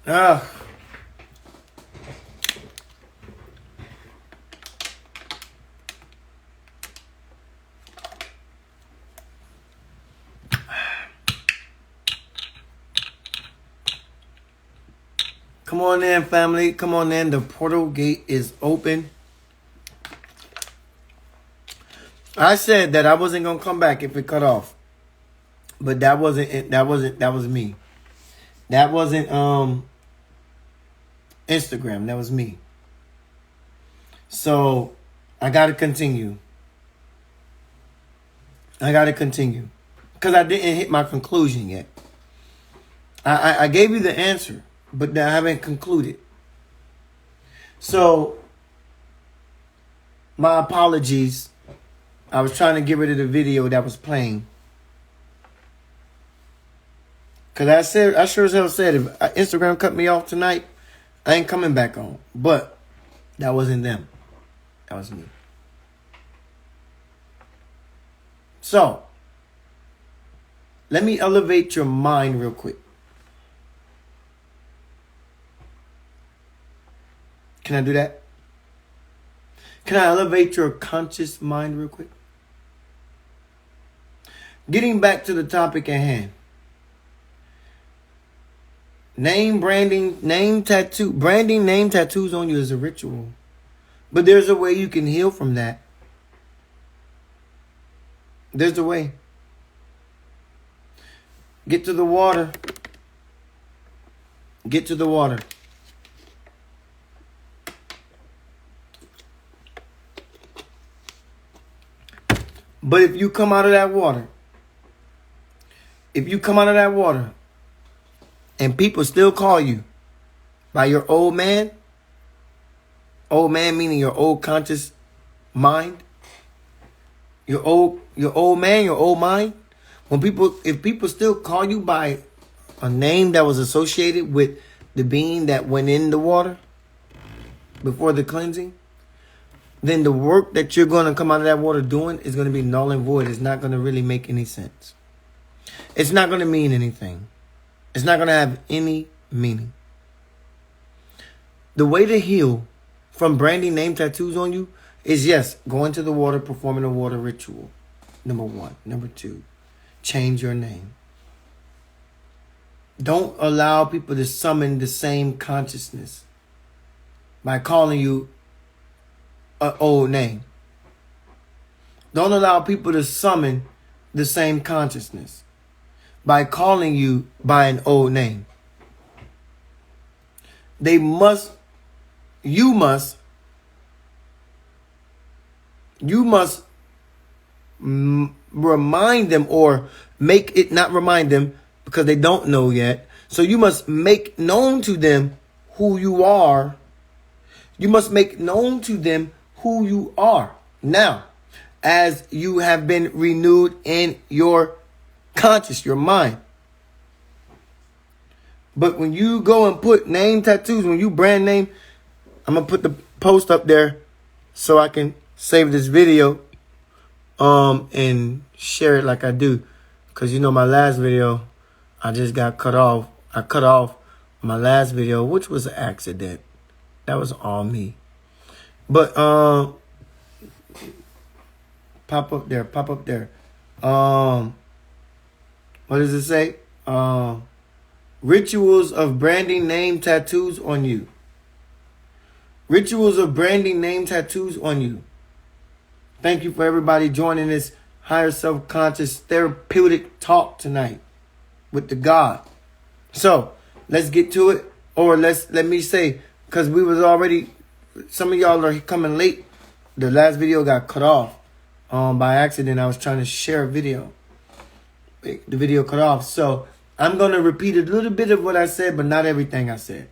Ah. Come on in, family. Come on in. The portal gate is open. I said that I wasn't gonna come back if it cut off, but that wasn't it. That was me. That wasn't Instagram. That was me. So I gotta continue. Because I didn't hit my conclusion yet. I gave you the answer, but I haven't concluded. So my apologies. I was trying to get rid of the video that was playing. Because I sure as hell said, if Instagram cut me off tonight, I ain't coming back on. But that wasn't them. That was me. So, let me elevate your mind real quick. Can I do that? Can I elevate your conscious mind real quick? Getting back to the topic at hand. Name branding, name tattoo. Branding name tattoos on you is a ritual. But there's a way you can heal from that. There's a way. Get to the water. Get to the water. But if you come out of that water, and people still call you by your old man meaning your old conscious mind, your old man, your old mind, if people still call you by a name that was associated with the being that went in the water before the cleansing, then the work that you're going to come out of that water doing is going to be null and void. It's not going to really make any sense. It's not going to mean anything. It's not going to have any meaning. The way to heal from branding name tattoos on you is, yes, going to the water, performing a water ritual. Number 1. Number 2, change your name. Don't allow people to summon the same consciousness by calling you an old name. Don't allow people to summon the same consciousness by calling you by an old name. You must remind them, or make it not remind them because they don't know yet. So you must make known to them who you are. You must make known to them who you are now, as you have been renewed in your conscious, your mind. But when you go and put name tattoos, when you brand name, I'm going to put the post up there so I can save this video and share it like I do. Because you know my last video, I just got cut off. I cut off my last video, which was an accident. That was all me. But pop up there. What does it say? Rituals of branding name tattoos on you. Rituals of branding name tattoos on you. Thank you for everybody joining this higher self-conscious therapeutic talk tonight with the God. So let's get to it. Or let me say, because we was already, some of y'all are coming late. The last video got cut off by accident. I was trying to share a video. The video cut off. So I'm going to repeat a little bit of what I said, but not everything I said.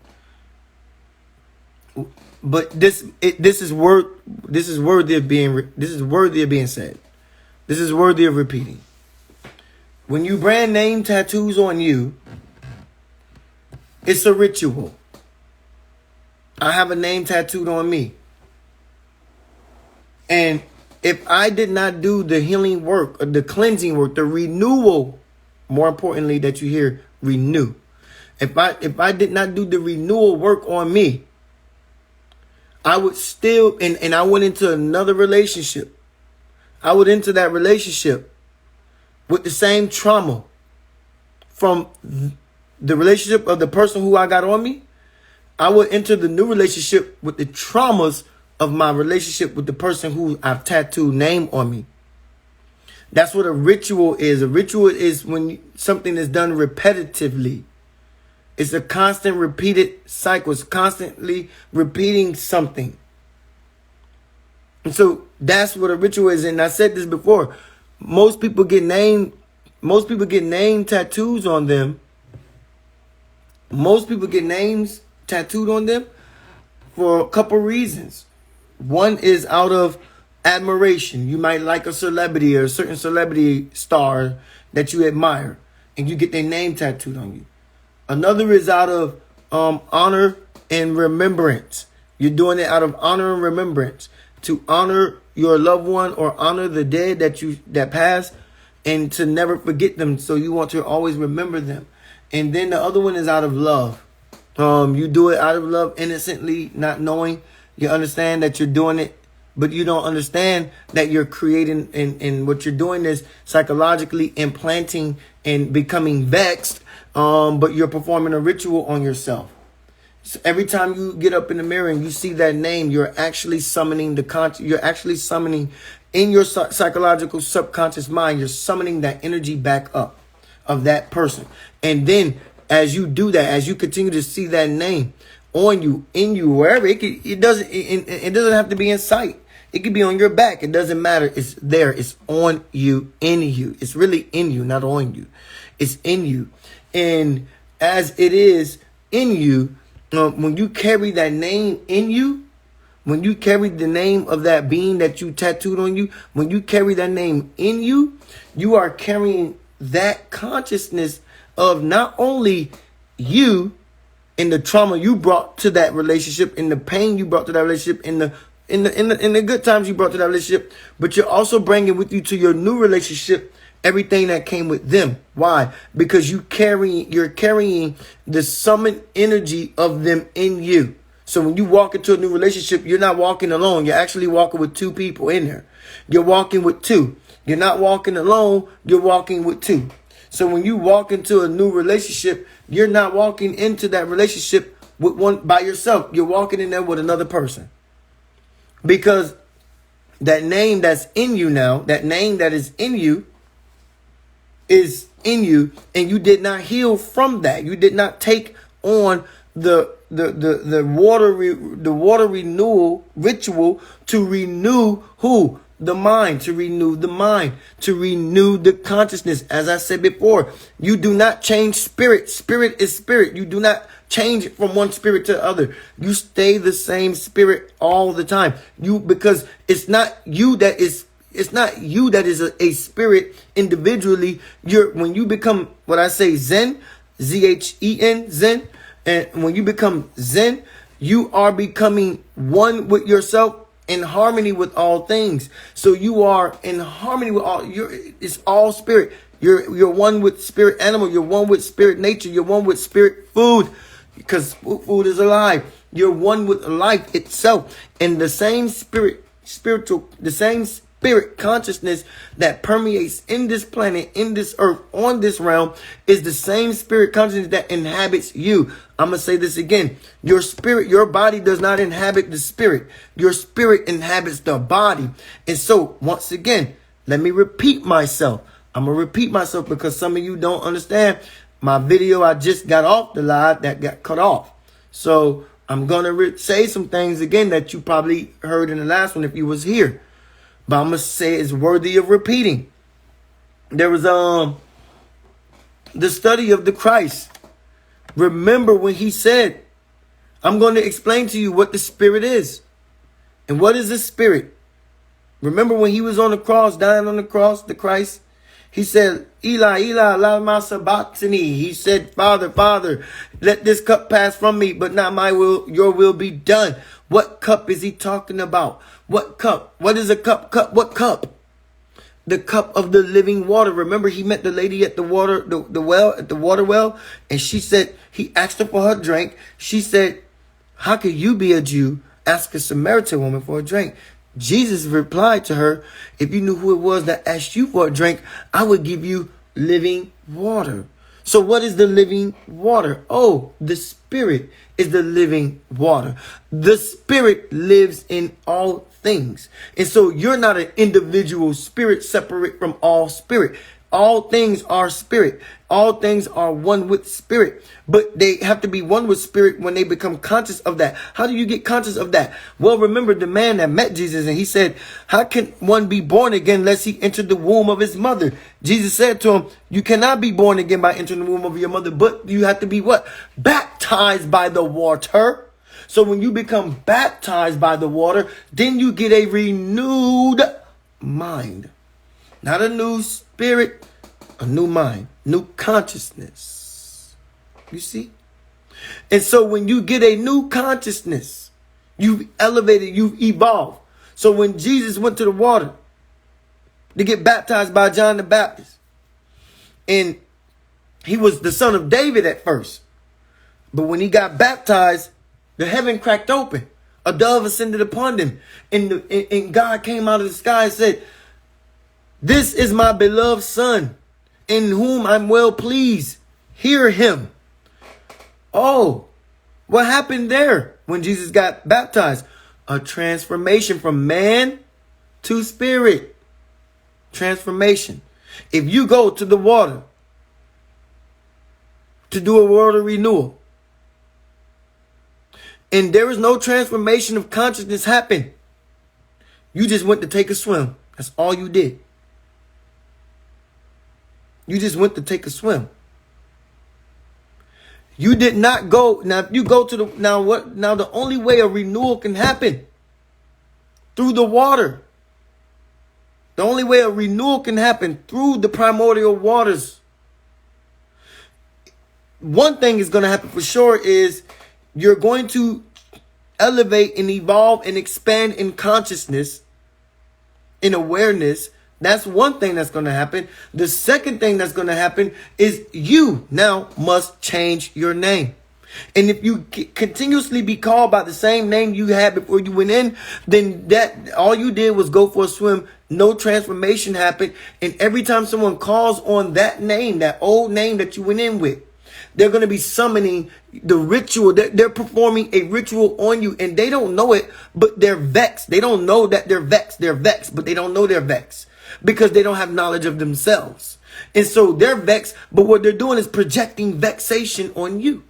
But this is worthy of being said. This is worthy of repeating. When you brand name tattoos on you, it's a ritual. I have a name tattooed on me. And if I did not do the healing work, or the cleansing work, the renewal, more importantly that you hear, renew. If I did not do the renewal work on me, I would still, and I went into another relationship. I would enter that relationship with the same trauma from the relationship of the person who I got on me. I would enter the new relationship with the traumas of my relationship with the person who I've tattooed name on me. That's what a ritual is. A ritual is when something is done repetitively. It's a constant repeated cycle. It's constantly repeating something. And so that's what a ritual is. And I said this before. Most people get name tattoos on them. Most people get names tattooed on them for a couple reasons. One is out of admiration. You might like a celebrity or a certain celebrity star that you admire, and you get their name tattooed on you. Another is out of honor and remembrance. You're doing it out of honor and remembrance to honor your loved one or honor the dead that passed, and to never forget them. So you want to always remember them. And then the other one is out of love. You do it out of love, innocently, not knowing. You understand that you're doing it, but you don't understand that you're creating, and what you're doing is psychologically implanting and becoming vexed. But you're performing a ritual on yourself. So every time you get up in the mirror and you see that name, you're actually summoning you're actually summoning in your psychological subconscious mind, you're summoning that energy back up of that person. And then as you do that, as you continue to see that name on you, in you, wherever, it doesn't have to be in sight. It could be on your back. It doesn't matter. It's there. It's on you, in you. It's really in you, not on you. It's in you. And as it is in you, when you carry that name in you, when you carry the name of that being that you tattooed on you, when you carry that name in you, you are carrying that consciousness of not only you and the trauma you brought to that relationship, and the pain you brought to that relationship, in the good times you brought to that relationship, but you're also bringing with you to your new relationship everything that came with them. Why? Because you're carrying the summoned energy of them in you. So when you walk into a new relationship, you're not walking alone. You're actually walking with two people in there. You're walking with two. You're not walking alone. You're walking with two. So when you walk into a new relationship, you're not walking into that relationship with one by yourself. You're walking in there with another person. Because that name that's in you now, that name that is in you, and you did not heal from that. You did not take on the water renewal ritual to renew who? The mind, to renew the mind, to renew the consciousness. As I said before, you do not change spirit. Spirit is spirit. You do not change from one spirit to the other. You stay the same spirit all the time. Because it's not you that is a spirit individually. When you become what I say Zen, Zhen, Zen, and when you become Zen, you are becoming one with yourself, in harmony with all things. So you are in harmony with it's all spirit. You're one with spirit animal. You're one with spirit nature. You're one with spirit food, because food is alive. You're one with life itself. And the same spirit consciousness that permeates in this planet, in this earth, on this realm, is the same spirit consciousness that inhabits you. I'm going to say this again. Your spirit, your body does not inhabit the spirit. Your spirit inhabits the body. And so, once again, let me repeat myself. I'm going to repeat myself because some of you don't understand my video. I just got off the live that got cut off. So, I'm going to say some things again that you probably heard in the last one if you was here. But I'm going to say it's worthy of repeating. There was the study of the Christ. Remember when he said, I'm going to explain to you what the spirit is. And what is the spirit? Remember when he was on the cross, dying on the cross, the Christ? He said, Eli, Eli, lama sabachthani. He said, Father, Father, let this cup pass from me, but not my will, your will be done. What cup is he talking about? What cup? What is a cup? What cup? the cup of the living water. Remember, he met the lady at the water, the well, at the water well. And she said, he asked her for her drink. She said, how could you be a Jew, ask a Samaritan woman for a drink? Jesus replied to her, if you knew who it was that asked you for a drink, I would give you living water. So what is the living water? Oh, the Spirit is the living water. The Spirit lives in all things. And so you're not an individual spirit separate from all spirit. All things are spirit. All things are one with spirit. But they have to be one with spirit when they become conscious of that. How do you get conscious of that? Well, remember the man that met Jesus and he said, how can one be born again unless he entered the womb of his mother? Jesus said to him, you cannot be born again by entering the womb of your mother, but you have to be what? Baptized by the water. So when you become baptized by the water, then you get a renewed mind. Not a new spirit, a new mind, new consciousness. You see? And so when you get a new consciousness, you've elevated, you've evolved. So when Jesus went to the water to get baptized by John the Baptist, and he was the son of David at first, but when he got baptized, the heaven cracked open. A dove ascended upon him, and God came out of the sky and said, this is my beloved son, in whom I'm well pleased. Hear him. Oh, what happened there when Jesus got baptized? A transformation from man to spirit. Transformation. If you go to the water to do a water renewal, and there is no transformation of consciousness happen, you just went to take a swim. That's all you did. You just went to take a swim. You did not go. Now, if you go to now the only way a renewal can happen through the water. The only way a renewal can happen through the primordial waters. One thing is going to happen for sure is you're going to elevate and evolve and expand in consciousness, in awareness. That's one thing that's going to happen. The second thing that's going to happen is you now must change your name. And if you continuously be called by the same name you had before you went in, then that all you did was go for a swim. No transformation happened. And every time someone calls on that name, that old name that you went in with, they're going to be summoning the ritual. They're performing a ritual on you, and they don't know it, but they're vexed. They don't know that they're vexed. They're vexed, but they don't know they're vexed because they don't have knowledge of themselves. And so they're vexed, but what they're doing is projecting vexation on you.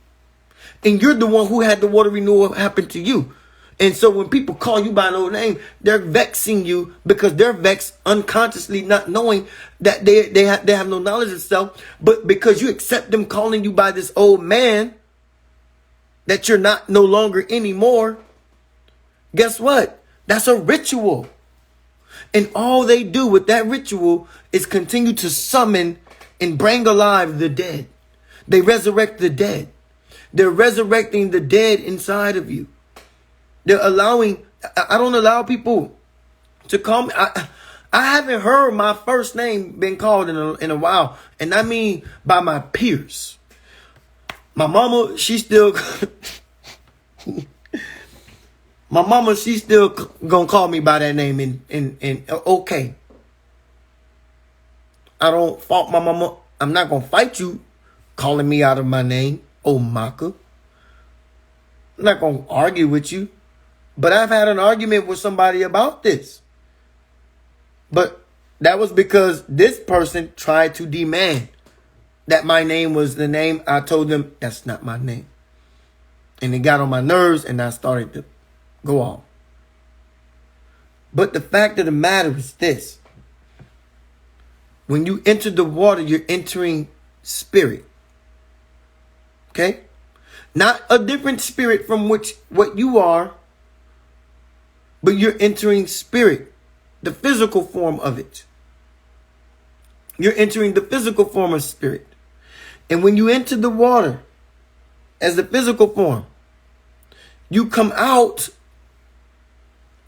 And you're the one who had the water renewal happen to you. And so when people call you by an old name, they're vexing you because they're vexed unconsciously, not knowing that they have no knowledge of self. But because you accept them calling you by this old man that you're not no longer anymore, guess what? That's a ritual. And all they do with that ritual is continue to summon and bring alive the dead. They resurrect the dead. They're resurrecting the dead inside of you. They're allowing, I don't allow people to call me. I haven't heard my first name been called in a while. And I mean by my peers. My mama, she's still gonna call me by that name and okay. I don't fault my mama. I'm not gonna fight you calling me out of my name, Omaka. I'm not gonna argue with you. But I've had an argument with somebody about this. But that was because this person tried to demand that my name was the name. I told them that's not my name. And it got on my nerves and I started to go off. But the fact of the matter is this. When you enter the water, you're entering spirit. Okay? Not a different spirit from what you are. But you're entering spirit, the physical form of it. You're entering the physical form of spirit. And when you enter the water as the physical form, you come out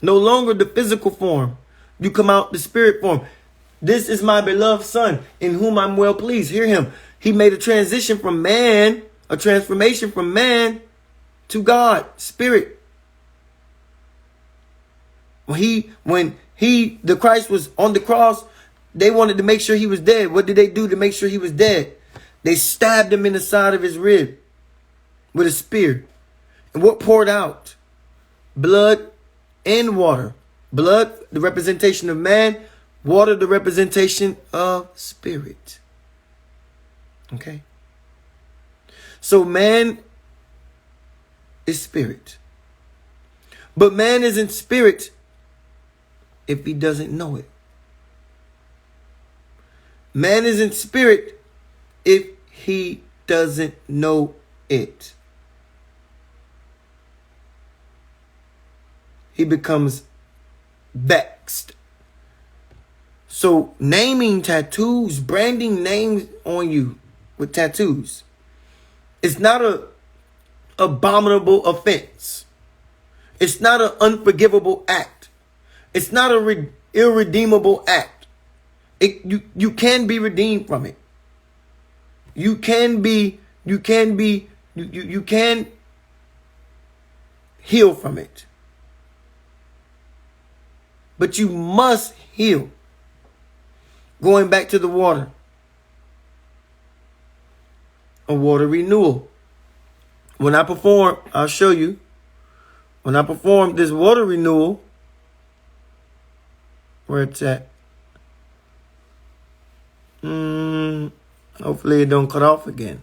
no longer the physical form. You come out the spirit form. This is my beloved son in whom I'm well pleased. Hear him. He made a transition from man, a transformation from man to God, spirit. When the Christ was on the cross, they wanted to make sure he was dead. What did they do to make sure he was dead? They stabbed him in the side of his rib with a spear. And what poured out? Blood and water. Blood, the representation of man. Water, the representation of spirit. Okay? So man is spirit. But man isn't spirit if he doesn't know it. Man isn't spirit if he doesn't know it. He becomes vexed. So naming tattoos, branding names on you with tattoos, it's not an abominable offense. It's not an unforgivable act. It's not an irredeemable act. You can be redeemed from it. You can heal from it. But you must heal. Going back to the water. A water renewal. When I perform, I'll show you. When I perform this water renewal, where it's at. Hopefully it don't cut off again.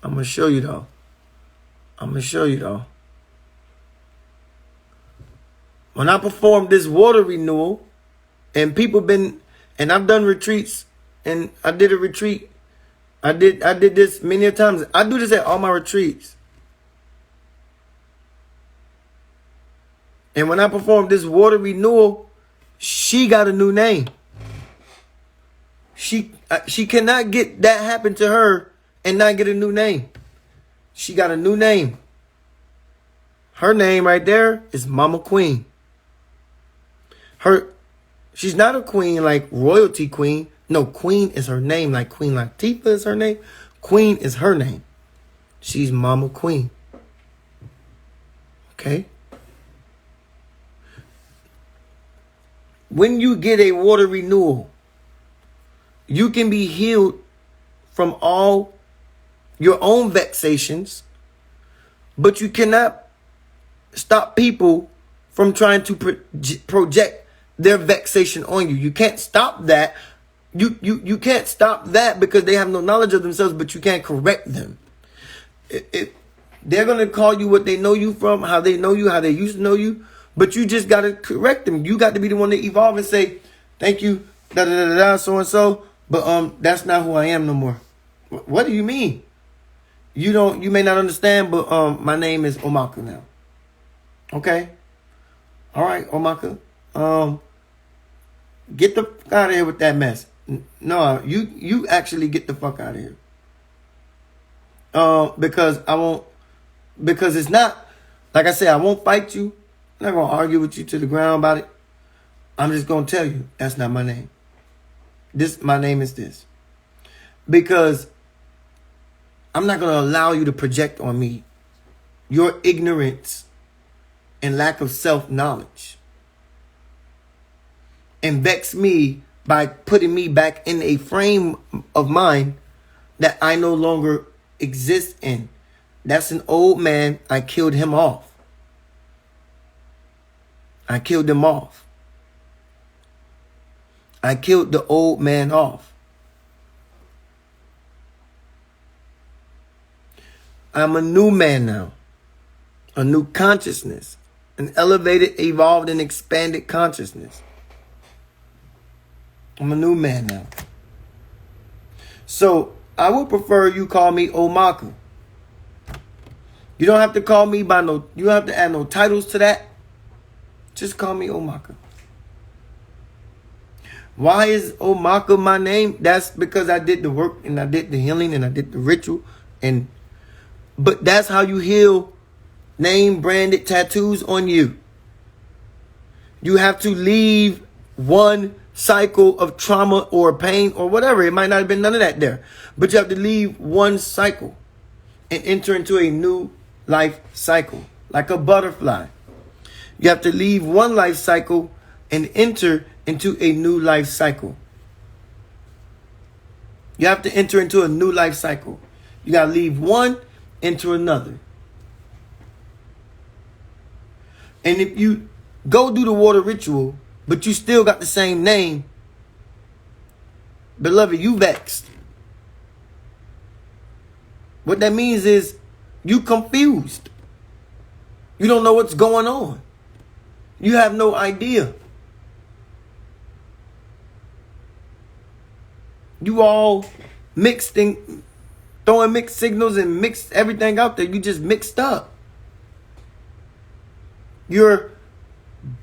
I'm going to show you though. When I perform this water renewal, and I've done retreats, and I did a retreat. I did this many times. I do this at all my retreats. And when I perform this water renewal, she got a new name. She cannot get that happen to her and not get a new name. She got a new name. Her name right there is Mama Queen. She's not a queen like royalty queen. No, Queen is her name, like Queen Latifah is her name. Queen is her name. She's Mama Queen. Okay? When you get a water renewal, you can be healed from all your own vexations, but you cannot stop people from trying to project their vexation on you. You can't stop that. You can't stop that because they have no knowledge of themselves, but you can't correct them. They're going to call you what they know you from, how they know you, how they used to know you, but you just got to correct them. You got to be the one to evolve and say, thank you, so-and-so, but that's not who I am no more. What do you mean? You may not understand, but my name is Omaka now. Okay? All right, Omaka. Get the fuck out of here with that mess. No, you actually get the fuck out of here. Because it's not, like I said, I won't fight you. I'm not going to argue with you to the ground about it. I'm just going to tell you, that's not my name. My name is this. Because I'm not going to allow you to project on me your ignorance and lack of self-knowledge and vex me by putting me back in a frame of mind that I no longer exist in. That's an old man. I killed him off. I killed him off. I killed the old man off. I'm a new man now. A new consciousness. An elevated, evolved, and expanded consciousness. I'm a new man now. So, I would prefer you call me Omaka. You don't have to call me you don't have to add no titles to that. Just call me Omaka. Why is Omaka my name? That's because I did the work and I did the healing and I did the ritual. But that's how you heal name branded tattoos on you. You have to leave one cycle of trauma or pain or whatever. It might not have been none of that there. But you have to leave one cycle and enter into a new life cycle. Like a butterfly. You have to leave one life cycle and enter into a new life cycle. You have to enter into a new life cycle. You got to leave one, enter another. And if you go do the water ritual, but you still got the same name, beloved, you vexed. What that means is you confused. You don't know what's going on. You have no idea. You all mixed and throwing mixed signals and mixed everything out there. You just mixed up. You're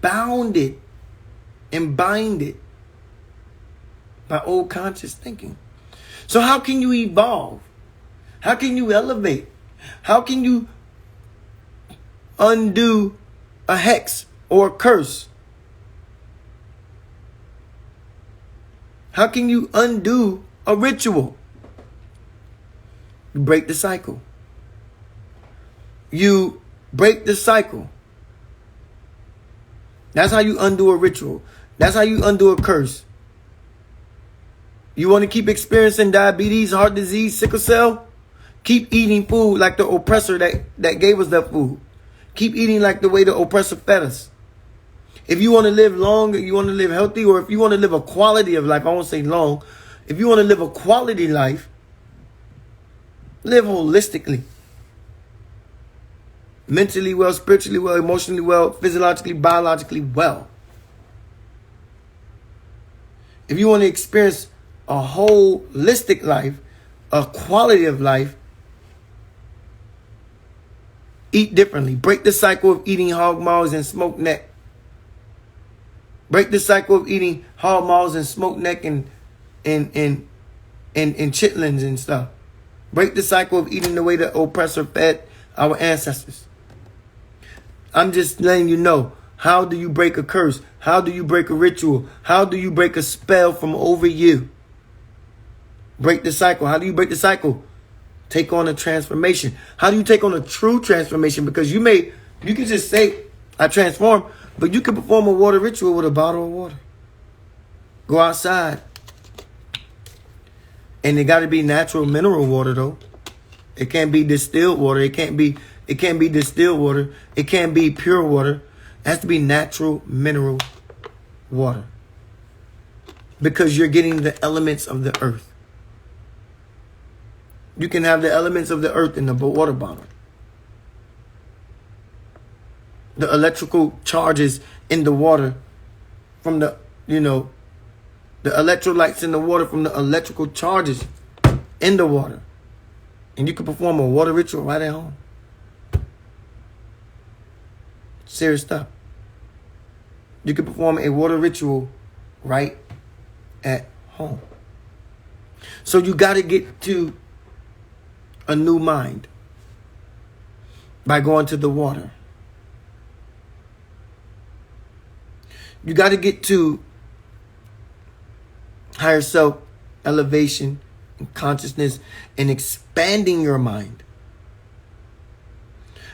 bounded and binded by old conscious thinking. So how can you evolve? How can you elevate? How can you undo a hex or a curse? How can you undo a ritual? You break the cycle. You break the cycle. That's how you undo a ritual. That's how you undo a curse. You want to keep experiencing diabetes, heart disease, sickle cell? Keep eating food like the oppressor that gave us that food. Keep eating like the way the oppressor fed us. If you want to live long, you want to live healthy, or if you want to live a quality of life, I won't say long. If you want to live a quality life, live holistically. Mentally well, spiritually well, emotionally well, physiologically, biologically well. If you want to experience a holistic life, a quality of life, eat differently. Break the cycle of eating hog maws and smoked neck. Break the cycle of eating hog maws and smoked neck and chitlins and stuff. Break the cycle of eating the way the oppressor fed our ancestors. I'm just letting you know, how do you break a curse? How do you break a ritual? How do you break a spell from over you? Break the cycle. How do you break the cycle? Take on a transformation. How do you take on a true transformation? Because you can just say, I transform, but you can perform a water ritual with a bottle of water. Go outside. And it got to be natural mineral water, though. It can't be distilled water. It can't be distilled water. It can't be pure water. It has to be natural mineral water. Because you're getting the elements of the earth. You can have the elements of the earth in the water bottle. The electrical charges in the water from the electrolytes in the water from the electrical charges in the water. And you can perform a water ritual right at home. Serious stuff. You can perform a water ritual right at home. So you got to get to a new mind by going to the water. You got to get to higher self, elevation, and consciousness, and expanding your mind.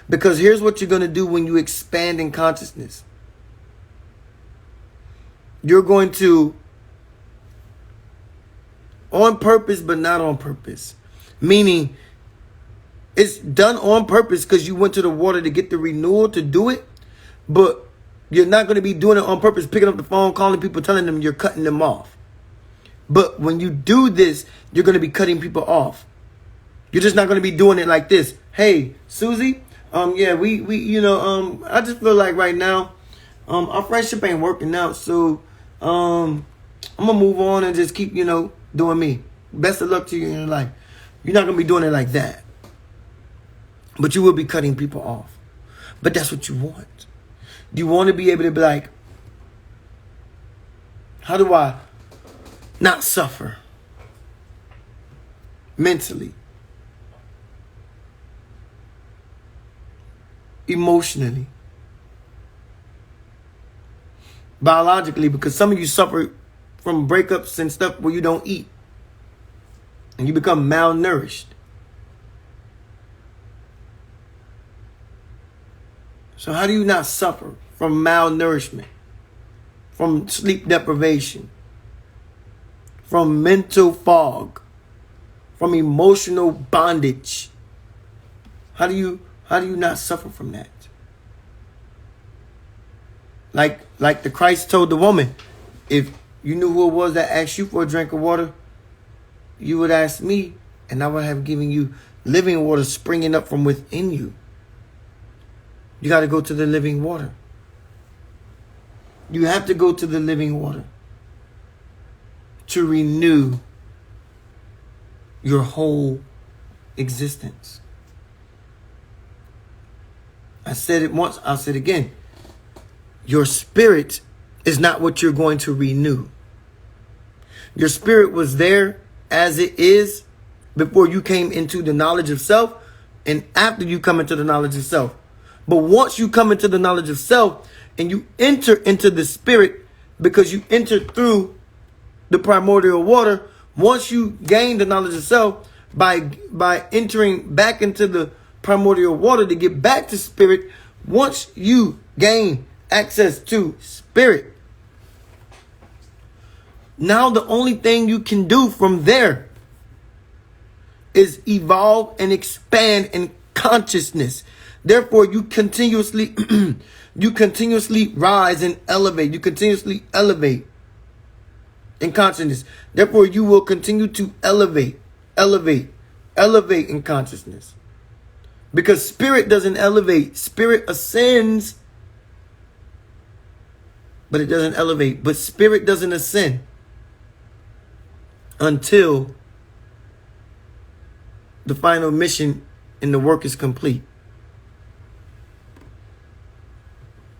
Because here's what you're going to do when you expand in consciousness. You're going to, on purpose, but not on purpose. Meaning, it's done on purpose because you went to the water to get the renewal to do it. But you're not going to be doing it on purpose, picking up the phone, calling people, telling them you're cutting them off. But when you do this, you're going to be cutting people off. You're just not going to be doing it like this. Hey, Susie, yeah, I just feel like right now, our friendship ain't working out. So, I'm going to move on and just keep, doing me. Best of luck to you in your life. You're not going to be doing it like that. But you will be cutting people off. But that's what you want. You want to be able to be like, how do I not suffer mentally, emotionally, biologically, because some of you suffer from breakups and stuff where you don't eat and you become malnourished. So how do you not suffer from malnourishment, from sleep deprivation, from mental fog, from emotional bondage? How do you not suffer from that? Like the Christ told the woman, if you knew who it was that asked you for a drink of water, you would ask me, and I would have given you living water springing up from within you. You got to go to the living water. You have to go to the living water to renew your whole existence. I said it once, I'll say it again. Your spirit is not what you're going to renew. Your spirit was there as it is before you came into the knowledge of self and after you come into the knowledge of self. But once you come into the knowledge of self and you enter into the spirit, because you entered through the primordial water, once you gain the knowledge of self by entering back into the primordial water to get back to spirit, once you gain access to spirit, now the only thing you can do from there is evolve and expand in consciousness. Therefore, you continuously rise and elevate. You continuously elevate in consciousness. Therefore, you will continue to elevate in consciousness. Because spirit doesn't elevate. Spirit ascends, but it doesn't elevate. But spirit doesn't ascend until the final mission and the work is complete.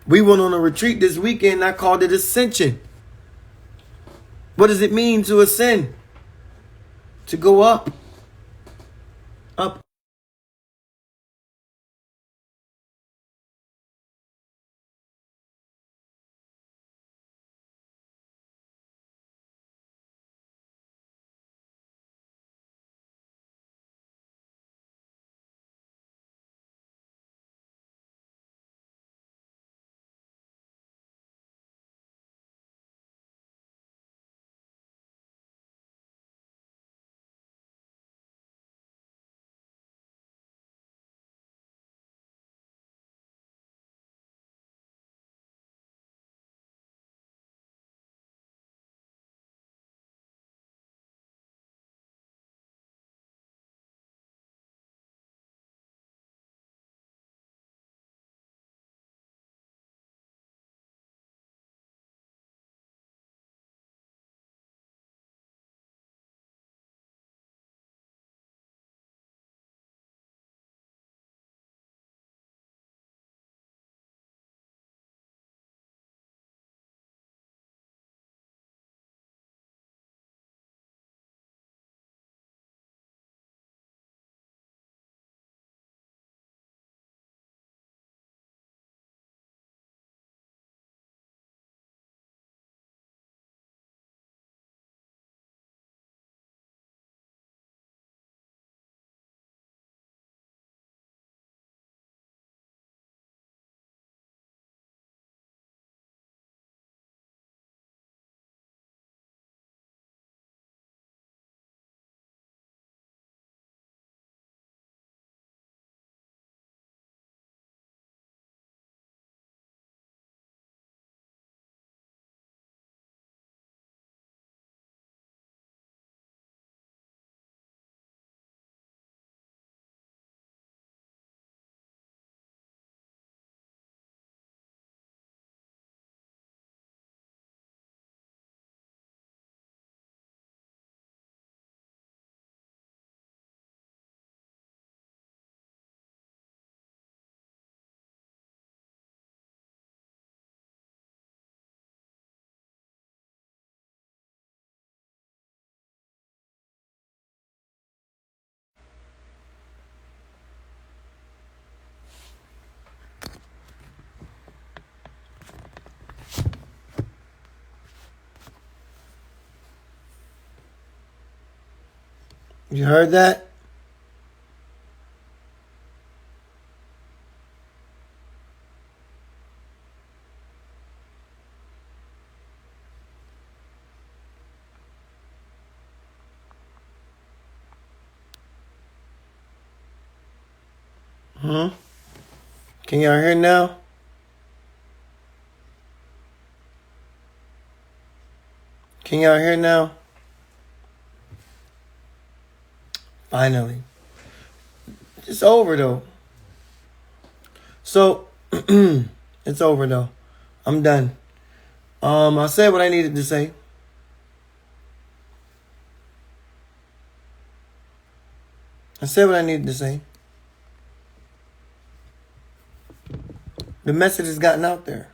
We went on a retreat this weekend. I called it Ascension. What does it mean to ascend? To go up. Up. You heard that? Can y'all hear now? Can y'all hear now? Finally. It's over though. So, it's over though. I'm done. I said what I needed to say. I said what I needed to say. The message has gotten out there.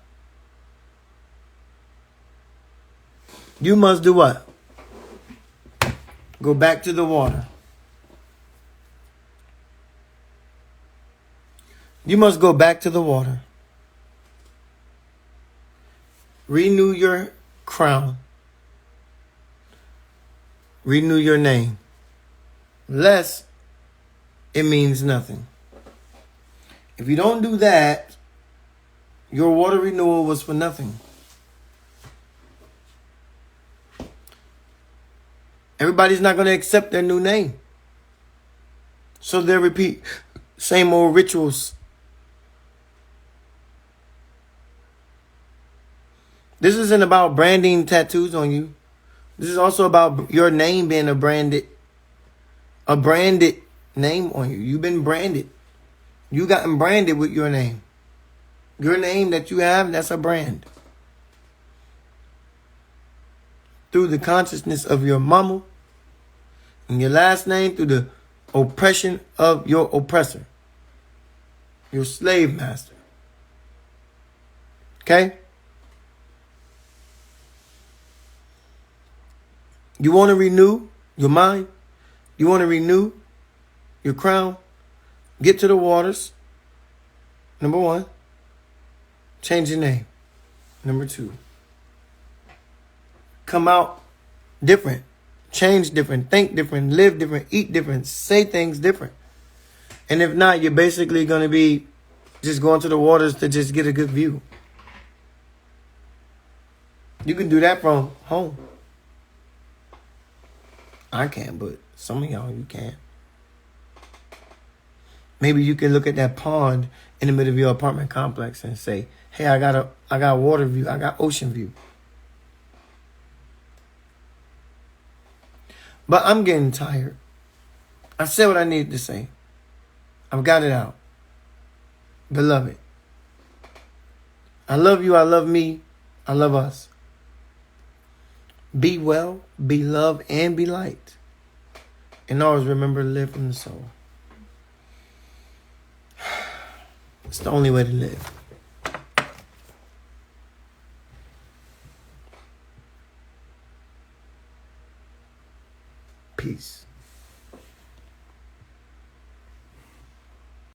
You must do what? Go back to the water. You must go back to the water. Renew your crown. Renew your name. Less, it means nothing. If you don't do that, your water renewal was for nothing. Everybody's not going to accept their new name. So they'll repeat same old rituals. This isn't about branding tattoos on you. This is also about your name being a branded name on you. You've been branded. You gotten branded with your name. Your name that you have, that's a brand. Through the consciousness of your mama and your last name, through the oppression of your oppressor, your slave master. Okay? You want to renew your mind? You want to renew your crown? Get to the waters. Number 1. Change your name. Number 2. Come out different. Change different. Think different. Live different. Eat different. Say things different. And if not, you're basically going to be just going to the waters to just get a good view. You can do that from home. I can't, but some of y'all, you can't. Maybe you can look at that pond in the middle of your apartment complex and say, hey, I got water view. I got ocean view. But I'm getting tired. I said what I needed to say. I've got it out. Beloved, I love you. I love me. I love us. Be well, be love, and be light. And always remember to live from the soul. It's the only way to live. Peace.